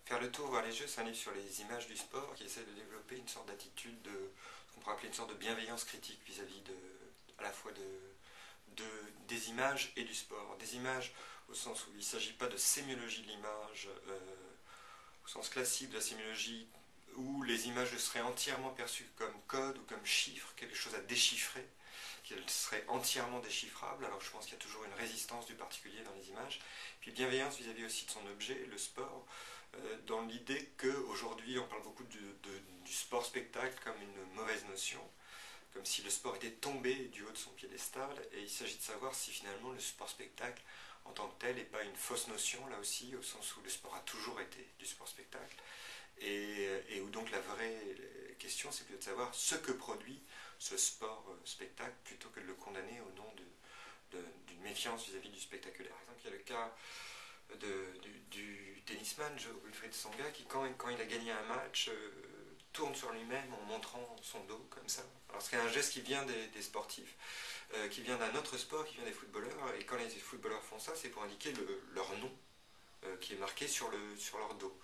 Faire le tour, voir les jeux, c'est un livre sur les images du sport qui essaie de développer une sorte d'attitude de ce qu'on pourrait appeler une sorte de bienveillance critique vis-à-vis à la fois des images et du sport. Des images au sens où il ne s'agit pas de sémiologie de l'image, au sens classique de la sémiologie, où les images seraient entièrement perçues comme code ou comme chiffres, quelque chose à déchiffrer, qu'elles seraient entièrement déchiffrables. Alors je pense qu'il y a toujours une résistance du particulier dans les images. Puis bienveillance vis-à-vis aussi de son objet, le sport, dans l'idée qu'aujourd'hui on parle beaucoup du sport-spectacle comme une mauvaise notion, comme si le sport était tombé du haut de son piédestal, et il s'agit de savoir si finalement le sport-spectacle en tant que tel n'est pas une fausse notion, là aussi, au sens où le sport a toujours été du sport-spectacle, et où donc la vraie question c'est plutôt de savoir ce que produit ce sport-spectacle plutôt que de le condamner au nom d'une méfiance vis-à-vis du spectaculaire. Par exemple, il y a le cas du tennisman Wilfried Tsonga qui, quand il a gagné un match, tourne sur lui-même en montrant son dos comme ça. Alors c'est un geste qui vient des sportifs, qui vient d'un autre sport, qui vient des footballeurs, et quand les footballeurs font ça, c'est pour indiquer leur nom qui est marqué sur leur dos.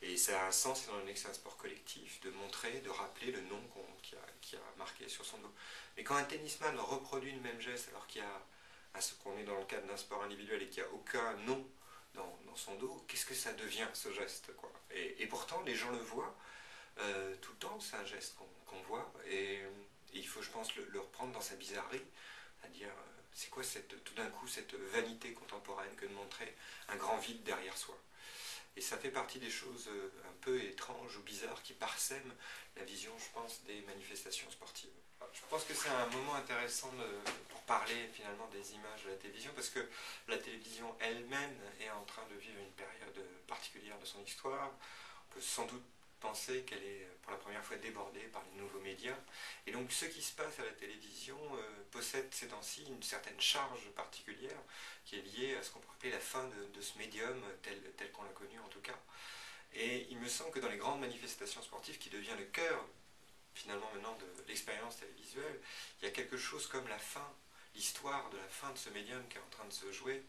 Et ça a un sens dans un sport collectif de montrer, de rappeler le nom qui a marqué sur son dos. Mais quand un tennisman reproduit le même geste alors qu'on est dans le cadre d'un sport individuel et qu'il n'y a aucun nom dans son dos, qu'est-ce que ça devient ce geste, quoi. Et pourtant les gens le voient tout le temps, c'est un geste qu'on voit, et il faut, je pense, le reprendre dans sa bizarrerie, c'est-à-dire c'est quoi tout d'un coup cette vanité contemporaine que de montrer un grand vide derrière soi. Et ça fait partie des choses un peu étranges ou bizarres qui parsèment la vision, je pense, des manifestations sportives. Je pense que c'est un moment intéressant pour parler finalement des images de la télévision, parce que la télévision elle-même est en train de vivre une période particulière de son histoire. On peut sans doute penser qu'elle est pour la première fois débordée par les nouveaux médias. Et donc ce qui se passe à la télévision possède ces temps-ci une certaine charge particulière qui est liée à ce qu'on pourrait appeler la fin de ce médium tel qu'on l'a connu en tout cas. Et il me semble que dans les grandes manifestations sportives, qui devient le cœur finalement maintenant de l'expérience télévisuelle, il y a quelque chose comme la fin, l'histoire de la fin de ce médium qui est en train de se jouer,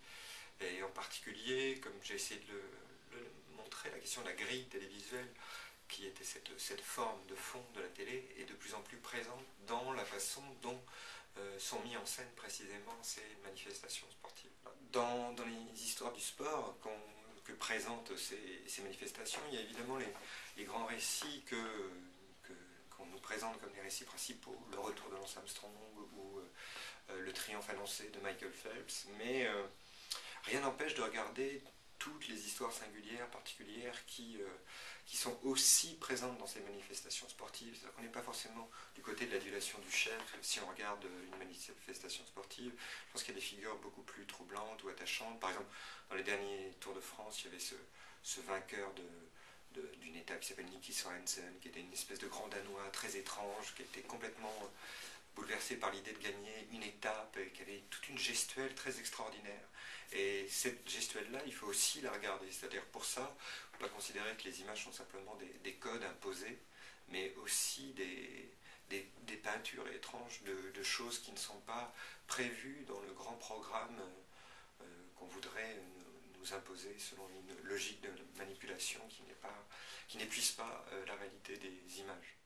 et en particulier, comme j'ai essayé de le montrer, la question de la grille télévisuelle, qui était cette forme de fond de la télé, est de plus en plus présente dans la façon dont sont mis en scène précisément ces manifestations sportives. Dans les histoires du sport que présentent ces manifestations, il y a évidemment les grands récits qu'on nous présente comme les récits principaux, le retour de Lance Armstrong ou le triomphe annoncé de Michael Phelps, mais rien n'empêche de regarder toutes les histoires singulières, particulières, qui sont aussi présentes dans ces manifestations sportives. C'est-à-dire qu'on n'est pas forcément du côté de l'adulation du chef si on regarde une manifestation sportive. Je pense qu'il y a des figures beaucoup plus troublantes ou attachantes. Par exemple, dans les derniers Tours de France, il y avait ce vainqueur d'une étape qui s'appelle Niki Sorensen, qui était une espèce de grand Danois très étrange, qui était complètement bouleversé par l'idée de gagner une étape, et qui avait toute une gestuelle très extraordinaire. Et cette gestuelle-là, il faut aussi la regarder. C'est-à-dire pour ça, il ne faut pas considérer que les images sont simplement des codes imposés, mais aussi des peintures étranges de choses qui ne sont pas prévues dans le grand programme qu'on voudrait nous imposer selon une logique de manipulation qui n'épuise pas la réalité des images.